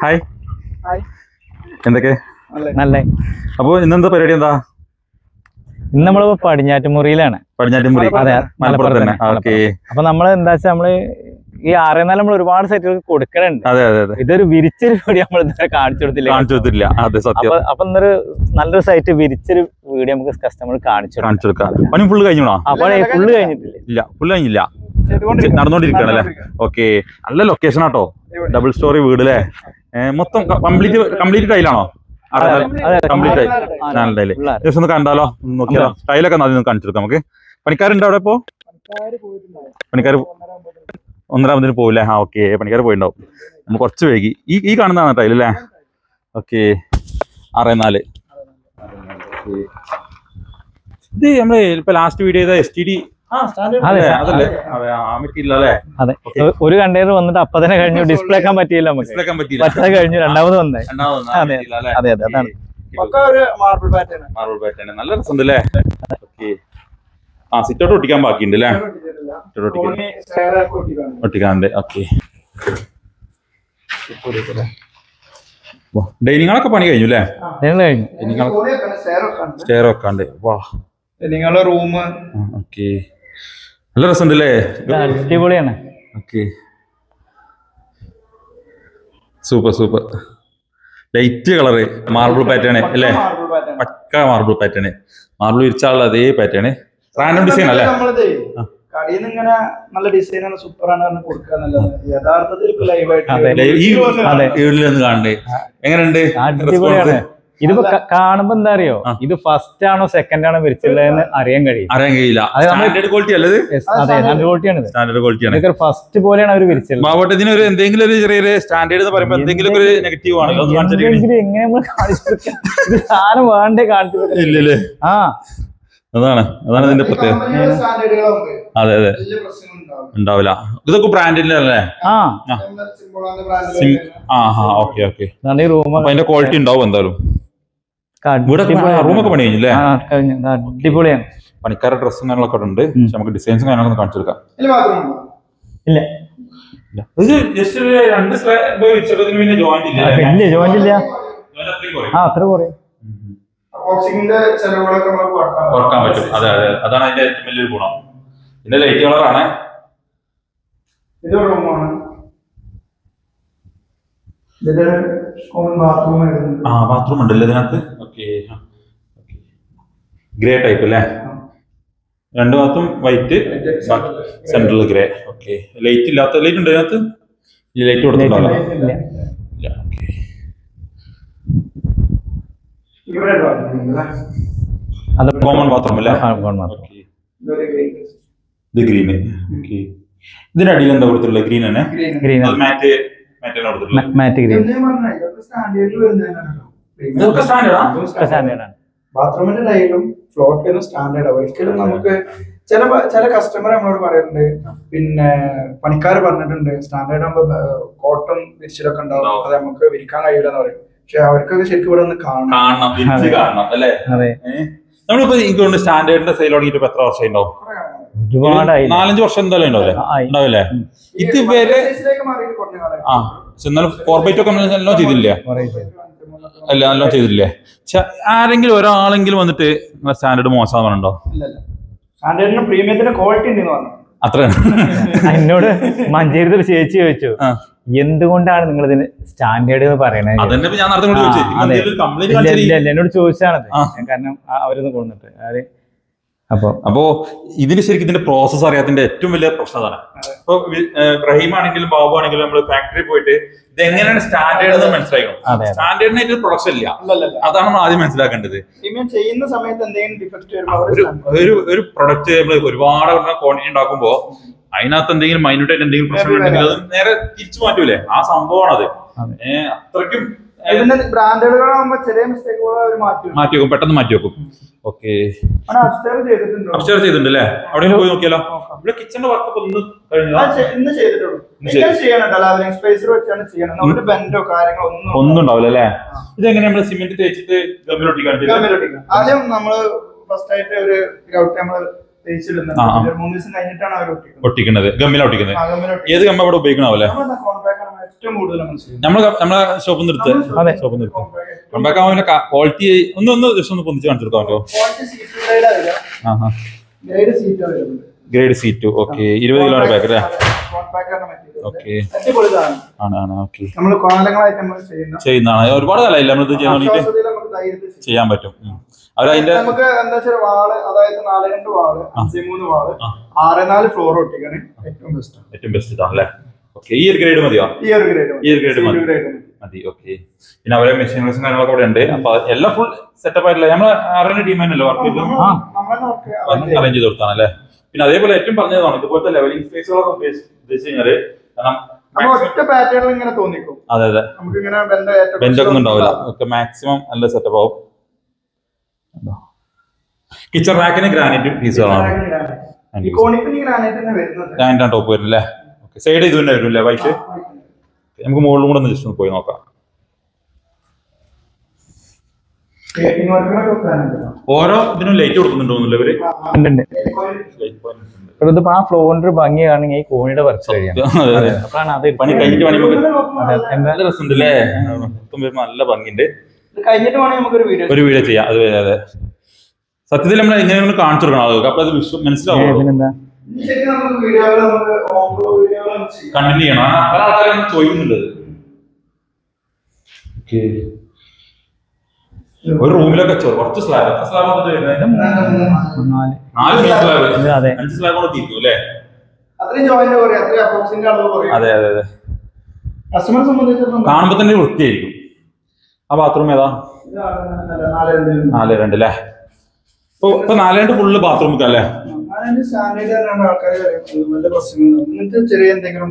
Hi എന്തൊക്കെ നല്ല. അപ്പൊ ഇന്നെന്താ പരിപാടി? എന്താ ഇന്ന് നമ്മള് പടിഞ്ഞാറ്റുമുറിയിലാണ്. പടിഞ്ഞാറ്റുമുറി മലപ്പുറത്ത് തന്നെ. ഓക്കെ. അപ്പൊ നമ്മള് എന്താ വെച്ചാൽ നമ്മള് ഈ 6-4 നമ്മൾ ഒരുപാട് സൈറ്റുകൾക്ക് കൊടുക്കണുണ്ട്. അതെ അതെ അതെ. ഇതൊരു വിരിച്ചൊരു വീഡിയോ നമ്മൾ ഇതുവരെ കാണിച്ചു കൊടുത്തില്ല. അതെ സത്യം. അപ്പൊ ഇന്നൊരു നല്ലൊരു സൈറ്റ് വിരിച്ചൊരു വീഡിയോ നമുക്ക് കസ്റ്റമർ കാണിച്ചു കൊടുക്കാം. പണി ഫുള്ള് കഴിഞ്ഞോ? അപ്പോൾ ഫുള്ള് കഴിഞ്ഞിട്ടില്ല. ഇല്ല, ഫുള്ള് കഴിഞ്ഞില്ല, നടന്നുകൊണ്ടിരിക്കുകയാണല്ലേ. ഓക്കെ. നല്ല ലൊക്കേഷൻ ആട്ടോ, ഡബിൾ സ്റ്റോറി വീട് അല്ലേ. മൊത്തം കംപ്ലീറ്റ് ടൈലാണോ? Complete tile. ജസ്റ്റ് ഒന്ന് കണ്ടാലോ, നോക്കിയാലോ? ടൈലൊക്കെ ആദ്യം കാണിച്ചു കൊടുക്കാം നമുക്ക്. പണിക്കാരുണ്ടോ അവിടെ? ഇപ്പോ പണിക്കാർ 1:30 പോവില്ലേ? ആ ഓക്കെ, പണിക്കാർ പോയിണ്ടാവും. നമ്മൾ കുറച്ച് വൈകി. ഈ കാണുന്നതാണ് ടൈൽ അല്ലേ? ഓക്കെ. 6-4. ഇത് നമ്മള് ഇപ്പൊ ലാസ്റ്റ് വീഡിയോ ചെയ്ത STD അതെ. ഒരു കണ്ടെയ്നർ വന്നിട്ട് അപ്പൊ തന്നെ കഴിഞ്ഞു. ഡിസ്പ്ലേ ആക്കാൻ പറ്റിയില്ല, നമുക്ക് പറ്റാതെ കഴിഞ്ഞു. രണ്ടാമത് വന്നേ. അതെ അതെ അതെ, അതാണ് മാർബിൾ പാറ്റേൺ. നല്ല രസമുണ്ടല്ലേ. ആ സിറ്റോട്ട് ഒട്ടിക്കാൻ ബാക്കിയുണ്ട് അല്ലേ? ഒട്ടിക്കാണ്ട്. ഓക്കെ. ഡൈനിങ്ങളൊക്കെ പണി കഴിഞ്ഞു അല്ലേ? സ്റ്റെയർ വെക്കാണ്ട്. വാ, നിങ്ങളെ റൂം. ഓക്കെ. നല്ല രസമുണ്ടല്ലേ? അടിപൊളിയാണ്. Okay, super super. Light colour marble pattern അല്ലേ? പക്ക മാർബിൾ പാറ്റേൺ. മാർബിൾ വിരിച്ചാലുള്ള അതേ പാറ്റേൺ. റാൻഡം ഡിസൈൻ അല്ലേ? കടയിൽ നിന്ന് ഇങ്ങനെ നല്ല ഡിസൈൻ ആണ്, സൂപ്പറാണ് കൊടുക്കുക എന്നുള്ളത്. യഥാർത്ഥത്തിൽ കാണണ്ടേ? എങ്ങനെയുണ്ട്? അടിപൊളിയാണ്. ഇതിപ്പോ കാണുമ്പോ എന്താ അറിയോ, ഇത് ഫസ്റ്റ് ആണോ സെക്കൻഡ് ആണോ വിരിച്ചുള്ളതെന്ന് അറിയാൻ കഴിയില്ല. സ്റ്റാൻഡേർഡ് ക്വാളിറ്റി അല്ലേ? സ്റ്റാൻഡേർഡ് ക്വാളിറ്റിയാണ്. ഫസ്റ്റ് പോലെയാണ് അവർ വിരിച്ചത്. ബാബോട്ട് ഇതിന് ഒരു എന്തെങ്കിലും ഒരു ചെറിയ സ്റ്റാൻഡേർഡ് എന്ന് പറയുമ്പോൾ എന്തെങ്കിലും ഒരു നെഗറ്റീവ് ആണല്ലോ. എങ്ങനെ നമ്മൾ കാണിച്ചു സാധനം വേണ്ടേ കാണിച്ചു? ഇല്ലല്ലേ? ആ, അതാണ് ഇതിന്റെ പ്രത്യേകത. അതെ അതെ, ഉണ്ടാവില്ല. ഇതൊക്കെ ബ്രാൻഡിന്റെ അല്ലേ? Okay okay. അപ്പൊ അതിന്റെ ക്വാളിറ്റി ഉണ്ടാവും എന്തായാലും. റൂമൊക്കെ പണി കഴിഞ്ഞില്ലേ? അടിപൊളിയാണ്. പണിക്കാരുടെ ഡ്രസ്സും കാര്യങ്ങളൊക്കെ ഉണ്ട്. നമുക്ക് ഡിസൈൻസും കാര്യങ്ങളൊക്കെ കാണിച്ചു കൊടുക്കാം. ഇല്ല, ഇത് ജസ്റ്റ് 2 പിന്നെ ജോയിന്റ് ഇല്ല. ജോയിന്റ് ഇല്ല. അത്ര കുറയും. ഓർക്കാൻ പറ്റും. അതെ അതെ, അതാണ് അതിന്റെ ഏറ്റവും വലിയൊരു ഗുണം. ഇതിന്റെ ലൈറ്റ് കളറാണ്. ഇത് റൂമാണ്. ബാത്റൂം ഉണ്ടല്ലേ ഇതിനകത്ത്? ഓക്കെ. ഗ്രേ ടൈപ്പ് അല്ലേ? 2 ബാത്തും white, central grey. Okay. Light ഇല്ലാത്ത ലൈറ്റ് ഉണ്ട് ഇതിനകത്ത്? ഈ ലൈറ്റ് കൊടുത്തിട്ടുണ്ടല്ലോ. കോമൺ ബാത്റൂം അല്ലേ? ഇത് ഗ്രീന്. ഇതിന്റെ അടിയിൽ എന്താ കൊടുത്തിട്ടുള്ളത്? ഗ്രീൻ തന്നെ. Matte green. ബാത്റൂമിന്റെ ടൈലും ഫ്ലോർ ടൈലും സ്റ്റാൻഡേർഡ്. ഒരിക്കലും നമുക്ക് ചില കസ്റ്റമർ നമ്മളോട് പറയുന്നുണ്ട്, പിന്നെ പണിക്കാർ പറഞ്ഞിട്ടുണ്ട് സ്റ്റാൻഡേർഡ് ആകുമ്പോ കോട്ടൺ വിരിച്ചിലൊക്കെ ഉണ്ടാവും, അത് നമുക്ക് വിരിക്കാൻ കഴിയില്ലെന്ന് പറയും. പക്ഷെ അവർക്കൊക്കെ ശരിക്കും ഇവിടെ ഒന്ന് കാണണം അല്ലേ? നമ്മളിപ്പോ എനിക്ക് സ്റ്റാൻഡേർഡിന്റെ സെയിൽ തുടങ്ങിയിട്ട് എത്ര വർഷം ഉണ്ടാവും? 4-5 വർഷം എന്തായാലും ഉണ്ടാവില്ലേ? ഇതുവരെ എന്നാലും 4x2 ഒക്കെ എല്ലാം ചെയ്തില്ലേ? എല്ലാം ചെയ്തില്ലേ? ആരെങ്കിലും ഒരാളെങ്കിലും വന്നിട്ട് സ്റ്റാൻഡേർഡ് മോശമാണോ? സ്റ്റാൻഡേർഡിന് പ്രീമിയത്തിന്റെ ക്വാളിറ്റി ഉണ്ടെന്ന് പറഞ്ഞു. അത്ര എന്നോട് മഞ്ചേരി ഒരു ചേച്ചി ചോദിച്ചു, എന്തുകൊണ്ടാണ് നിങ്ങൾ ഇതിന് സ്റ്റാൻഡേർഡ് എന്ന് പറയണത്? എന്നോട് ചോദിച്ചാണത്. കാരണം അവരൊന്ന് കൊണ്ടിട്ട് അപ്പോ ഇതിന് ശരിക്കും ഇതിന്റെ പ്രോസസ് അറിയാത്തിന്റെ ഏറ്റവും വലിയ പ്രശ്നം അതാണ്. ഇപ്പൊ റഹീം ആണെങ്കിലും ബാബു ആണെങ്കിലും നമ്മൾ ഫാക്ടറി പോയിട്ട് ഇത് എങ്ങനെയാണ് സ്റ്റാൻഡേർഡ് എന്ന് മനസ്സിലാക്കണം. സ്റ്റാൻഡേർഡിനായിട്ട് ഒരു പ്രൊഡക്ഷൻ ഇല്ല, അതാണ് നമ്മൾ ആദ്യം മനസ്സിലാക്കേണ്ടത്. ചെയ്യുന്ന സമയത്ത് എന്തെങ്കിലും ഡിഫക്റ്റ് ഒരു പ്രൊഡക്റ്റ് നമ്മൾ ഒരുപാട് ക്വാണ്ടിറ്റി ഉണ്ടാക്കുമ്പോ അതിനകത്ത് എന്തെങ്കിലും മൈന്യൂട്ടായിട്ട് എന്തെങ്കിലും പ്രശ്നം ഉണ്ടെങ്കിൽ അത് നേരെ തിരിച്ചു മാറ്റൂലേ? ആ സംഭവമാണ് അത്. അത്രയ്ക്കും ബ്രാൻഡുകളാകുമ്പോ ചെറിയ മിസ്റ്റേക്കുകൾ മാറ്റി വെക്കും, പെട്ടെന്ന് മാറ്റി വെക്കും. ഓക്കെ. അപ്സ്റ്റെയർ ചെയ്തിട്ടുണ്ട് അല്ലേ? അവിടെ പോയി നോക്കിയാലോ? ഇവിടെ കിച്ചന്റെ വർക്ക് ഒന്നും ഉണ്ടാവില്ല അല്ലേ? ഇതെങ്ങനെ നമ്മള് സിമെന്റ് തേച്ചിട്ട് ഗമ്മിലൊട്ടിക്കാൻ? ആദ്യം നമ്മള് ഫസ്റ്റ് ആയിട്ട് ഒരു തേച്ചിടുന്നുണ്ട്. 3 ദിവസം കഴിഞ്ഞിട്ടാണ് അവർ ഒട്ടിക്കുന്നത്. ഗമ്മിലാണ് ഒട്ടിക്കുന്നത്. ഏത് ഗമ്മ ഇവിടെ ഉപയോഗിക്കണാവല്ലേ? ഏറ്റവും കൂടുതൽ നമ്മളെ ഷോപ്പിൽ നിന്ന് എടുത്ത് ഷോപ്പിൽ നിന്ന് കോൺപാക്ട് ക്വാളിറ്റി ഒന്ന് ജസ്റ്റ് ഒന്ന് പൊന്നിച്ച് കാണിച്ചു കൊടുക്കാൻ പറ്റുമോ? Grade C2. Okay, 20 kilo pack അല്ലേ? ഓക്കെ, ചെയ്യുന്നതാണ്. ഒരുപാട് കാലമായില്ല നമ്മളിത് ചെയ്യാൻ വേണ്ടിട്ട് ചെയ്യാൻ പറ്റും. അവരതിന്റെ നമുക്ക് എന്താ വെച്ചാൽ വാള്, അതായത് 4-2 വാള്, 5-3 വാള്, 6-4 ഫ്ലോർ ഒട്ടിക്കാണ് ഏറ്റവും ബെസ്റ്റ് ആണല്ലേ? ഓക്കെ, ഈ ഒരു ഗ്രേഡ് മതിയോ? ഈ ഒരു ഗ്രേഡ് മതി. ഓക്കെ, പിന്നെ അവരെ മെഷീനറീസും കാര്യങ്ങളൊക്കെ ഇവിടെ ഉണ്ട്. അപ്പൊ എല്ലാം ഫുൾ സെറ്റപ്പ് ആയിട്ടില്ല. നമ്മള് അറിയുന്ന ടീമല്ലേ വർക്ക് അറേഞ്ച് ചെയ്ത് കൊടുത്താണല്ലേ? പിന്നെ അതേപോലെ ഏറ്റവും പറഞ്ഞതാണ് ഇതുപോലത്തെ ലെവലിംഗ് സ്പേസുകളൊക്കെ ഉദ്ദേശിച്ചു കഴിഞ്ഞാല് അതെ അതെ ബെഞ്ചൊക്കെ ഉണ്ടാവില്ല. ഒക്കെ മാക്സിമം നല്ല സെറ്റപ്പ് ആവും. കിച്ചൺ റാക്കിന് ഗ്രാനൈറ്റ് പീസുകളാണ്. ഗ്രാനൈറ്റ് ടോപ്പ് വരും അല്ലേ? ഓക്കെ, സൈഡ് ഇത് തന്നെ വരും അല്ലേ വൈറ്റ്? നമുക്ക് മുകളിലും കൂടെ ഒന്ന് ജസ്റ്റ് ഒന്ന് പോയി നോക്കാം. ഓരോ ഇതിനും ലൈറ്റ് കൊടുക്കുന്നുണ്ടോന്നില്ല ഇവര്? ഇതിപ്പോ ആ ഫ്ലോറിന്റെ ഭംഗി കാണുമെങ്കിൽ ഈ കോണിയുടെ വർക്ക് കഴിയാണ്. പണി കഴിഞ്ഞിട്ട് നല്ല രസമുണ്ട് അല്ലേ? നല്ല ഭംഗിയുണ്ട്. ഒരു വീഡിയോ ചെയ്യാം. അത് അതെ, സത്യത്തിൽ നമ്മൾ എങ്ങനെയാണ് കാണിച്ചു കൊടുക്കണം ആളുകൾക്ക്, അപ്പൊ അത് മനസ്സിലാവും. കണ്ടിന്യൂ ചെയ്യണം. പല ആൾക്കാരും ചോദിക്കുന്നുണ്ട്. ഒരു റൂമിലൊക്കെ കുറച്ച് സ്ലാബ്, എത്ര സ്ലാബ് 4 സ്ലാബ് 5 സ്ലാബോടെ തീർക്കും അല്ലേ? അതെ അതെ അതെ. കാണുമ്പോ തന്നെ വൃത്തിയായിരിക്കും. ആ ബാത്റൂം ഏതാ? 4-2 അല്ലേ? ഇപ്പൊ 4-2 ഫുള്ള് ബാത്റൂം അല്ലേ? ചെറിയ എന്തെങ്കിലും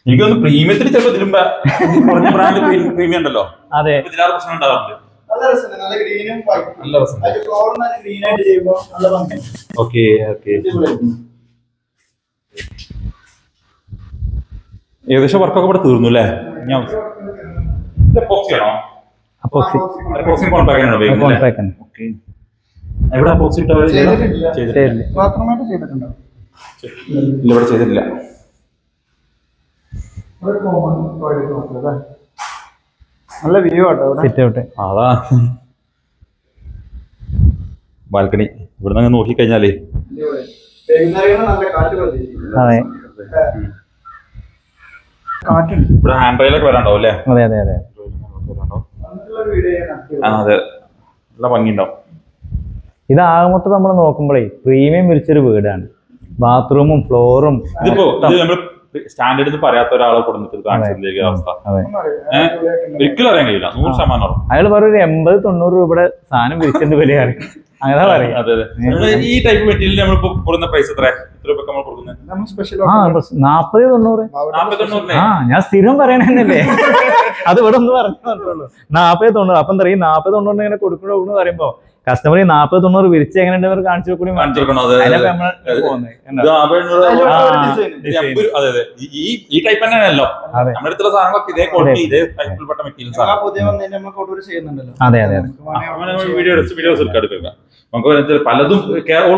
എനിക്കൊന്ന് പ്രീമിയത്തിൽ ചിലപ്പോ ഇതിലും കുറഞ്ഞ ബ്രാൻഡ് പ്രീമിയം ഉണ്ടല്ലോ. അതെ, ഇതിലാറ് പ്രശ്നം ഉണ്ടാവാറുണ്ട്. ഓക്കെ ഓക്കെ, ഏകദേശം വർക്കൊക്കെ ഇവിടെ തീർന്നു അല്ലേ? എവിടെ അപ്പോക്സി ഇവിടെ ചെയ്തിട്ടില്ല. നല്ല വ്യൂ ആട്ടോ അതാ ബാൽക്കണി. ഇവിടെ നിന്ന് നോക്കി കഴിഞ്ഞാലേ ഇവിടെ ഹാൻഡ് റെയിലൊക്കെ വരാണ്ടാവും അല്ലേ? അതെ അതെ അതെ, അതെ, നല്ല ഭംഗിയുണ്ടാവും. ഇതാകുമ്പോ നമ്മൾ നോക്കുമ്പോഴേ പ്രീമിയം വിരിച്ചൊരു വീടാണ്. ബാത്റൂമും ഫ്ലോറും ഇതിപ്പോ നമ്മള് സ്റ്റാൻഡേർഡ് പറയാത്ത ഒരാളെ കൊടുത്തിട്ട് കാണിച്ചിട്ടില്ല അവസ്ഥ. ഒരിക്കലും അറിയാൻ കഴിയില്ല. 100% അയാൾ പറയൊരു 80-90 രൂപയുടെ സാധനം വിരിച്ചെന്ന് വിലയാണ്. അങ്ങനെ പറയാം. അതെ അതെ. ഈ ടൈപ്പ് മെറ്റീരിയൽ നമ്മളിപ്പോ കൊടുക്കുന്ന പ്രൈസ് എത്ര രൂപ നമ്മൾ കൊടുക്കുന്നത്? 40-90. ഞാൻ സ്ഥിരം പറയണല്ലേ, അത് ഇവിടെ ഒന്ന് പറഞ്ഞു മാത്രമേ 40-90. അപ്പം എന്താ ഈ 40-90 ഇങ്ങനെ കൊടുക്കണോ പറയുമ്പോ കസ്റ്റമർ 40-90 വിരിച്ച് എങ്ങനെ കാണിച്ചു കൊടുക്കണം. ഈ ടൈപ്പ് തന്നെയാണല്ലോ നമ്മുടെ അടുത്തുള്ള സാധനങ്ങളൊക്കെ ഇതേ ക്വാളിറ്റി ഇതേ ടൈപ്പിൽപ്പെട്ട മെറ്റീരിയൽസ് ആണ്. അതെ അതെ, വീഡിയോസ് എടുക്കാം. നമുക്ക് പലതും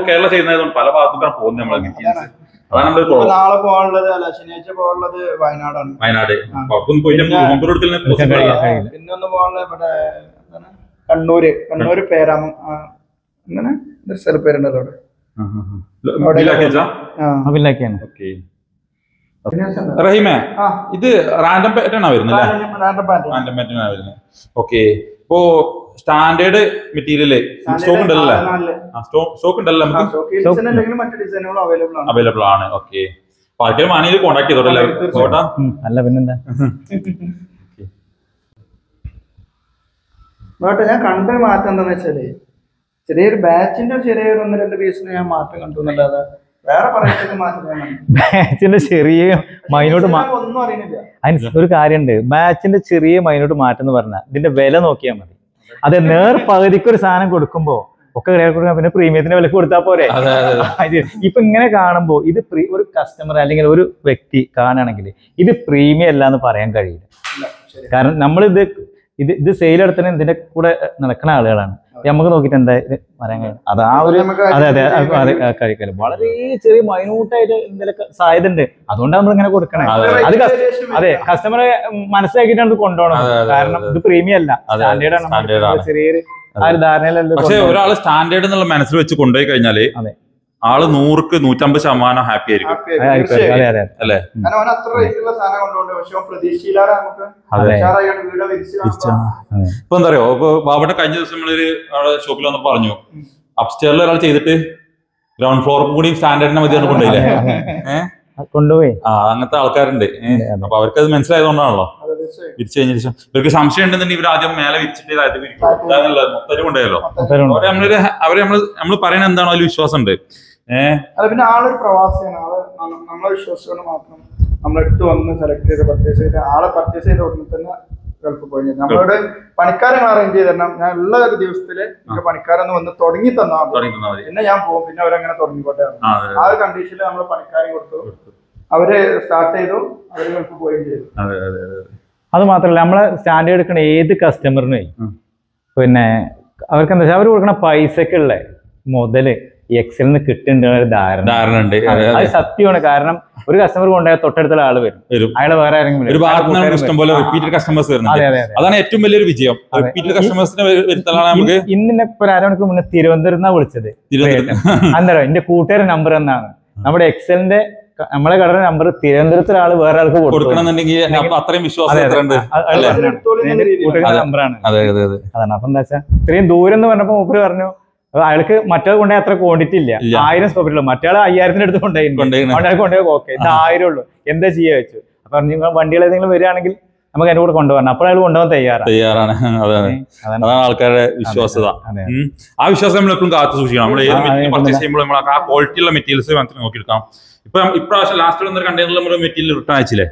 കേരള ചെയ്യുന്നതുകൊണ്ട് പല ഭാഗത്തേക്കാണ് പോകുന്നത് നമ്മളെ മെറ്റീരിയൽസ്. അതാണ് നമ്മുടെ നാളെ പോകാനുള്ളത്, അല്ല ശനിയാഴ്ച പോകാനുള്ളത് വയനാടാണ്. വയനാട് പോയിട്ട് പിന്നെ ഒന്ന് പോകാനുള്ളത് ഇവിടെ കണ്ണൂര് പേരാം അങ്ങനെ സ്ഥല പേരുണ്ടല്ലോ അവിടെ. റഹീമേ, ഇത് റാൻഡം പാറ്റേൺ വരുന്നത്? ഓക്കെ, ഇപ്പോ സ്റ്റാൻഡേർഡ് മെറ്റീരിയല് സ്റ്റോക്ക് ഉണ്ടല്ലോ? സ്റ്റോക്ക് ഉണ്ടല്ലോ അവൈലബിൾ ആണ്. ഓക്കെ, ആൾക്കാർ മാനിയിൽ കോൺടാക്ട് ചെയ്തോട്ടല്ലേ? അല്ല പിന്നെന്താ, ഞാൻ കണ്ട മാറ്റം എന്താന്ന് വെച്ചാല് ചെറിയൊരു ബാച്ചിന്റെ ചെറിയൊരു 1-2 പീസിന് ഞാൻ മാറ്റം കണ്ടു എന്നല്ലാതെ വേറെ പറയുന്നത് മാറ്റം. ബാച്ചിന്റെ ചെറിയ മൈനോട്ട് ഒന്നും അറിയുന്നില്ല. അതിന് ഒരു കാര്യമുണ്ട്, ബാച്ചിന്റെ ചെറിയ മൈനോട്ട് മാറ്റം എന്ന് പറഞ്ഞാൽ ഇതിന്റെ വില നോക്കിയാൽ മതി. അതെ, നേർ പകുതിക്ക് ഒരു സാധനം കൊടുക്കുമ്പോ ഒക്കെ കൊടുക്കാൻ പിന്നെ പ്രീമിയത്തിന്റെ വില കൊടുത്താൽ പോരെ. ഇപ്പൊ ഇങ്ങനെ കാണുമ്പോ ഇത് ഒരു കസ്റ്റമർ അല്ലെങ്കിൽ ഒരു വ്യക്തി കാണുകയാണെങ്കിൽ ഇത് പ്രീമിയം അല്ല എന്ന് പറയാൻ കഴിയില്ല. കാരണം നമ്മളിത് ഇത് സെയിൽ എടുത്തന്നെ ഇതിന്റെ കൂടെ നടക്കുന്ന ആളുകളാണ്. നമുക്ക് നോക്കിയിട്ട് എന്താ പറയാൻ കഴിയും. അത് ആ ഒരു അതെ കഴിക്കല് വളരെ ചെറിയ മൈന്യൂട്ടായിട്ട് എന്തെങ്കിലും സാധ്യത ഉണ്ട്. അതുകൊണ്ടാണ് നമ്മൾ ഇങ്ങനെ കൊടുക്കണേ. അത് അതെ കസ്റ്റമറെ മനസ്സിലാക്കിയിട്ടാണ് കൊണ്ടുപോകണം. കാരണം ഇത് പ്രീമിയം അല്ല, സ്റ്റാൻഡേർഡ് ആണ്. ചെറിയൊരു ആ ഒരു ധാരണയിലല്ല. പക്ഷെ ഒരാള് സ്റ്റാൻഡേർഡ് എന്നുള്ള മനസ്സിൽ വെച്ച് കൊണ്ടുപോയി കഴിഞ്ഞാല് ആള് 100ക്ക് 150% ഹാപ്പി ആയിരിക്കും അല്ലേ? ഇപ്പൊ എന്താ അറിയോ, ഇപ്പൊ ബാബുടെ കഴിഞ്ഞ ദിവസം നമ്മളൊരു ഷോപ്പിൽ വന്ന് പറഞ്ഞു, അപ്സ്റ്റേറിൽ ഒരാൾ ചെയ്തിട്ട് ഗ്രൗണ്ട് ഫ്ലോർ കൂടി സ്റ്റാൻഡേർഡിനെ മതിയാണ് കൊണ്ടുപോയില്ലേ? കൊണ്ടുപോയി. അങ്ങനത്തെ ആൾക്കാരുണ്ട്. അപ്പൊ അവർക്ക് അത് മനസ്സിലായതുകൊണ്ടാണല്ലോ വിരിച്ചു കഴിഞ്ഞ ശേഷം ഇവർക്ക് സംശയം ഉണ്ടെന്നുണ്ടെങ്കിൽ ഇവർ ആദ്യം മേലെ വിരിച്ചിട്ട് മൊത്തം കൊണ്ടുപോയല്ലോ. അവര് നമ്മള് പറയുന്നത് എന്താണോ അതിൽ വിശ്വാസം ഉണ്ട്. അത് പിന്നെ ആളൊരു പ്രവാസിയാണ്. നമ്മളെ വിശ്വസിച്ചുകൊണ്ട് മാത്രം നമ്മളെടുത്ത് വന്ന് സെലക്ട് ചെയ്ത് പർച്ചേസ് ചെയ്ത് ആളെ പർച്ചേസ് ചെയ്ത ഉടനെ തന്നെ ഗൾഫ് പോയി. നമ്മളോട് പണിക്കാരെ അറേഞ്ച് ചെയ്ത് തരണം. ഞാൻ ഉള്ള ഒരു ദിവസത്തില് പണിക്കാരൊന്ന് വന്ന് തുടങ്ങി തന്നാൽ പിന്നെ ഞാൻ പോകും. പിന്നെ അവരങ്ങനെ തുടങ്ങിക്കോട്ടെ. ആ ഒരു കണ്ടീഷനിൽ നമ്മൾ പണിക്കാരെ കൊടുത്തു. അവര് സ്റ്റാർട്ട് ചെയ്തു. അവര് ഗൾഫ് പോവുകയും ചെയ്തു. അത് മാത്രമല്ല, നമ്മളെ സ്റ്റാൻഡേർഡ് എടുക്കുന്ന ഏത് കസ്റ്റമറിനും പിന്നെ അവർക്ക് എന്താ വെച്ചാൽ അവർ കൊടുക്കണ പൈസക്കുള്ള മുതല് എക്സലിന് കിട്ടുന്ന ഒരു ധാരണ ഉണ്ട്. അത് സത്യമാണ്. കാരണം ഒരു കസ്റ്റമർ കൊണ്ടുപോയാൽ തൊട്ടടുത്തുള്ള ആള് വരും, അയാളെ വേറെ ആരെങ്കിലും അതാണ് ഏറ്റവും വലിയൊരു വിജയം. ഇന്നിപ്പോ ഒരു അരമണിക്കൂർ മുന്നേ തിരുവനന്തപുരത്ത് വിളിച്ചത്. എന്താ എന്റെ കൂട്ടുകാരുടെ നമ്പർ എന്നാണ്. നമ്മുടെ എക്സലിന്റെ നമ്മളെ കടയുടെ നമ്പർ തിരുവനന്തപുരത്ത് ആള് വേറെ ആൾക്ക് കൊടുക്കണമെന്നുണ്ടെങ്കിൽ നമ്പറാണ്. അതാണ്. അപ്പൊ എന്താ വെച്ചാൽ ഇത്രയും ദൂരം എന്ന് പറഞ്ഞപ്പോ മൂപ്പര് പറഞ്ഞു അയാൾക്ക് മറ്റേ കൊണ്ടുപോയി അത്ര ക്വാണ്ടിറ്റി ഇല്ല, 1000 സ്ക്വയർ ഫീറ്റ് ഉള്ളൂ. മറ്റേ 5000 അടുത്ത് കൊണ്ടുപോയി കൊണ്ടുപോയി ഓക്കെ ഇത് 1000 ഉള്ളൂ, എന്താ ചെയ്യാ വെച്ചു. അപ്പൊ നിങ്ങൾ വണ്ടികൾ ഏതെങ്കിലും വരികയാണെങ്കിൽ നമുക്ക് അതിന്റെ കൂടെ കൊണ്ടുപോകണം. അപ്പോൾ അയാൾ കൊണ്ടുപോകാൻ തയ്യാറാണ്. അതാണ് ആൾക്കാരുടെ വിശ്വാസത. ആ വിശ്വാസം നമ്മൾ എപ്പോഴും കാത്തു സൂക്ഷിക്കണം. നമ്മൾ ഏത് മെറ്റീരിയൽ പർച്ചേസ് ചെയ്യുമ്പോൾ നമ്മൾ ആ ക്വാളിറ്റിയുള്ള മെറ്റീരിയൽസ് മാത്രം നോക്കിയെടുക്കാം. ഇപ്പൊ ഇപ്രാവശ്യം ലാസ്റ്റ് വന്നൊരു കണ്ടെയ്നറിൽ നമ്മൾ മെറ്റീരിയൽ റിട്ടേൺ അയച്ചില്ലേ?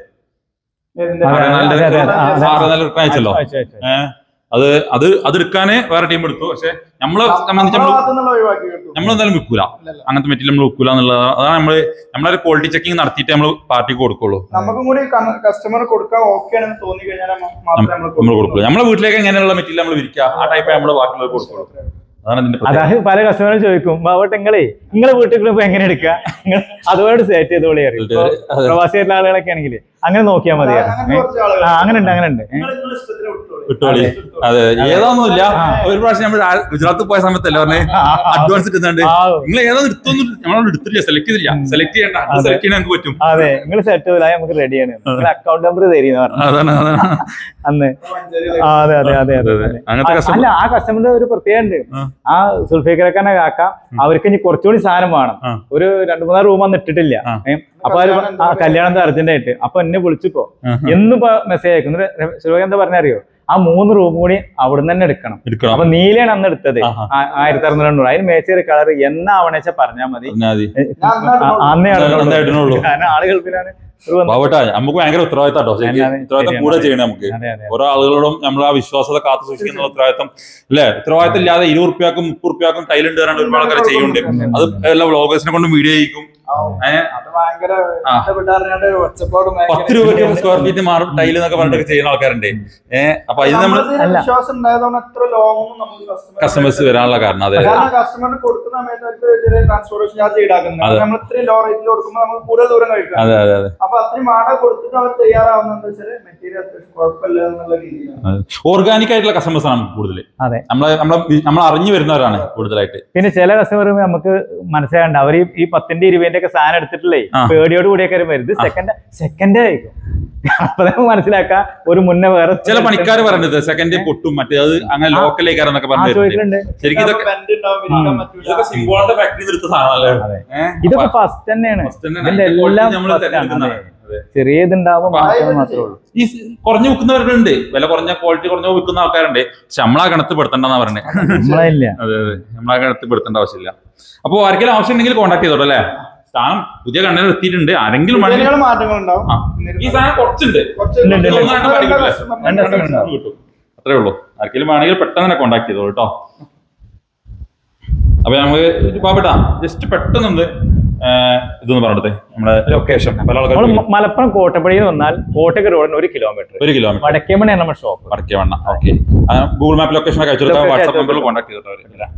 റിട്ടേൺ അയച്ചല്ലോ. അത് എടുക്കാനേ വേറെ ടീം എടുത്തു. പക്ഷെ നമ്മളെ സംബന്ധിച്ച് നമ്മളെന്തായാലും വിൽക്കൂല, അങ്ങനത്തെ മെറ്റീരിയൽ നമ്മൾ വിൽക്കൂല എന്നുള്ളത്. അതാണ് നമ്മളൊരു ക്വാളിറ്റി ചെക്കിംഗ് നടത്തിയിട്ട് നമ്മൾ പാർട്ടിക്ക് കൊടുക്കുള്ളൂ. നമുക്കും കൂടി കസ്റ്റമർ കൊടുക്കാൻ ഓക്കെ ആണെന്ന് തോന്നി കഴിഞ്ഞാൽ നമ്മൾ കൊടുക്കുള്ളൂ. നമ്മളെ വീട്ടിലേക്ക് എങ്ങനെയുള്ള മെറ്റീരിയൽ നമ്മൾ വിരിക്കുക, ആ ടൈപ്പ് നമ്മൾ ബാക്കിയുള്ളവർ കൊടുക്കുള്ളൂ. അതായത് പല കസ്റ്റമറും ചോദിക്കും, ബാബോട്ട് നിങ്ങളെ വീട്ടിൽ എങ്ങനെ എടുക്കുക, അതുപോലെ സെറ്റ് ചെയ്തോളി. പ്രവാസിയായിട്ടുള്ള ആളുകളൊക്കെ ആണെങ്കിൽ അങ്ങനെ നോക്കിയാൽ മതി. അങ്ങനെ ഉണ്ട്. അതെ, ഏതാന്നില്ല. ഒരു പ്രാവശ്യം നമ്മൾ ഗുജറാത്തിൽ പോയ സമയത്തല്ലേ പറഞ്ഞേ അഡ്വാൻസ് കിട്ടുന്നുണ്ട്. നിങ്ങൾ ഏതാന്ന് എടുത്തൊന്നും നമ്മളോട് എടുത്തില്ല, സെലക്ട് ചെയ്തില്ല. സെലക്ട് ചെയ്യണ്ട, സെലക്ട് ചെയ്യാൻ നമുക്ക് പറ്റും. അതെ, നിങ്ങൾ സെറ്റ് ചെയ്താൽ നമുക്ക് റെഡിയാണ്. അക്കൗണ്ട് നമ്പർ തരുന്ന അന്ന്. അതെ. അല്ല, ആ കസ്റ്റമറിന്റെ ഒരു പ്രത്യേകത ഉണ്ട്. ആ സുൽഫിക്കരക്കാരനെ കാക്ക അവർക്ക് ഇനി കുറച്ചുകൂടി സാധനം വേണം. ഒരു 2-3 റൂം ഒന്നും ഇട്ടിട്ടില്ല. അപ്പൊ ആ കല്യാണം അർജന്റായിട്ട് അപ്പൊ എന്നെ വിളിച്ചിപ്പോ എന്നിപ്പോ മെസ്സേജ് അയക്കും. ശിവകാന്ത് എന്താ പറഞ്ഞറിയോ, ആ 3 റൂം കൂടി അവിടുന്ന് തന്നെ എടുക്കണം. അപ്പൊ നീലയാണ് അന്ന് എടുത്തത് 1600. അതിന് മേച്ചേറി കളർ എന്നാ ആവണേച്ചാ പറഞ്ഞാൽ മതി, അന്നേ ഇടുന്നുള്ളൂ. കാരണം ആള് ഗൾഫിലാണ്. നമുക്ക് ഭയങ്കര ഉത്തരവാദിത്തം ഉത്തരവാദിത്തം കൂടെ ചെയ്യണം. നമുക്ക് ഓരോ ആളുകളോടും നമ്മൾ ആ വിശ്വാസത കാത്തു സൂക്ഷിക്കുന്ന ഉത്തരവാദിത്തം അല്ലെ. ഉത്തരവാദിത്തം ഇല്ലാതെ 20 ഉറുപ്പ്യക്കും 30 ഉറുപ്പ്യക്കും ടൈലുണ്ട് കാരണം ഒരുപാട് ആൾക്കാർ ചെയ്യുന്നുണ്ട്. അത് എല്ലാ വ്ളോഗേഴ്സിനെ കൊണ്ടും വീഡിയോ ചെയ്യിക്കും. 10 രൂപയ്ക്ക് സ്ക്വയർ ഫീറ്റ് മാറും ടൈൽ എന്നൊക്കെ പറഞ്ഞിട്ട് ചെയ്യുന്ന ആൾക്കാരുണ്ട്. അപ്പൊ ഇത് നമ്മൾ കസ്റ്റമേഴ്സ് വരാനുള്ള കാരണം അതെ കസ്റ്റമറിന് കൊടുക്കുന്ന സമയത്ത് ട്രാൻസ്പോർട്ടേഷൻ ചാർജ് ഈടാക്കുന്നത് നമ്മൾ ഇത്രയും ലോ റേറ്റിൽ കൊടുക്കുമ്പോൾ നമുക്ക് കൂടുതൽ ദൂരം കഴിക്കാം. അപ്പൊ അത്രയും വാടക കൊടുത്തിട്ട് അവർ തയ്യാറാവുന്നത് വെച്ചാൽ മെറ്റീരിയൽ കുഴപ്പമില്ല എന്നുള്ള രീതിയിലാണ്. ഓർഗാനിക് ആയിട്ടുള്ള കസ്റ്റമേഴ്സ് ആണ് കൂടുതൽ. നമ്മൾ അറിഞ്ഞു വരുന്നവരാണ് കൂടുതലായിട്ട്. പിന്നെ ചില കസ്റ്റമർ നമുക്ക് മനസ്സിലാകണ്ട, അവർ ഈ 10-ന്റെ 20-ന്റെ ഒക്കെ സാധനം എടുത്തിട്ടില്ലേ പേടിയോട് കൂടിയൊക്കെ വരുന്നത് സെക്കൻഡ് ആയിരിക്കും. അപ്പൊ മനസ്സിലാക്കാം ഒരു മുന്നേ വേറെ ചില പണിക്കാർ പറഞ്ഞത് സെക്കൻഡ് പൊട്ടും മറ്റേ അത് അങ്ങനെ ലോക്കലേക്കാരെന്നൊക്കെ പറഞ്ഞിട്ടുണ്ട്. ശരിക്കും ഇതൊക്കെ സിംബോളിന്റെ ഫാക്ടറി എടുത്ത സാധനമല്ലേ? ഇതൊക്കെ ഫസ്റ്റ് തന്നെയാണ്. ഇതിന്റെ എല്ലാം ചെറിയ ഇതുണ്ടാവുമ്പോൾ മാത്രമേ ഉള്ളൂ. ഈ കുറഞ്ഞു വിൽക്കുന്നവരുണ്ട്, വില കുറഞ്ഞ ക്വാളിറ്റി കുറഞ്ഞ വിൽക്കുന്ന ആൾക്കാരുണ്ട്. പക്ഷെ നമ്മളാ ഗണത്തിൽ പെടുത്തണ്ടെന്നാ പറഞ്ഞത്. അതെ, നമ്മളാ ഗണത്തിൽ പെടുത്തേണ്ട ആവശ്യമില്ല. അപ്പൊ ആർക്കെങ്കിലും ആവശ്യം ഉണ്ടെങ്കിൽ കോൺടാക്ട് ചെയ്തോട്ടെ അല്ലേ? സ്ഥാനം പുതിയ കണ്ടെയ്നർ എത്തിയിട്ടുണ്ട്. ആരെങ്കിലും ഈ സാധനം കുറച്ചുണ്ട്, അത്രേ ഉള്ളൂ. ആർക്കെങ്കിലും വേണമെങ്കിൽ പെട്ടെന്ന് തന്നെ കോൺടാക്ട് ചെയ്തോളൂ കേട്ടോ. അപ്പൊ നമുക്ക് പാവട്ടാ ജസ്റ്റ് പെട്ടെന്ന് ഇതൊന്ന് പറഞ്ഞിട്ട് നമ്മുടെ ലൊക്കേഷൻ പല നമ്മള് ആൾക്കാരും മലപ്പുറം കോട്ടപ്പടിയിൽ നിന്ന് വന്നാൽ കോട്ടയ്ക്ക് റോഡിന് 1 കിലോമീറ്റർ. 1 കിലോമീറ്റർ വടക്കേമണിയാണ് നമ്മുടെ shop. Vadakkemanna. Okay, Google map location ഒക്കെ അയച്ചു കൊടുത്താൽ വാട്സാപ്പ് നമ്പറിൽ കോൺടാക്ട് ചെയ്തിട്ട്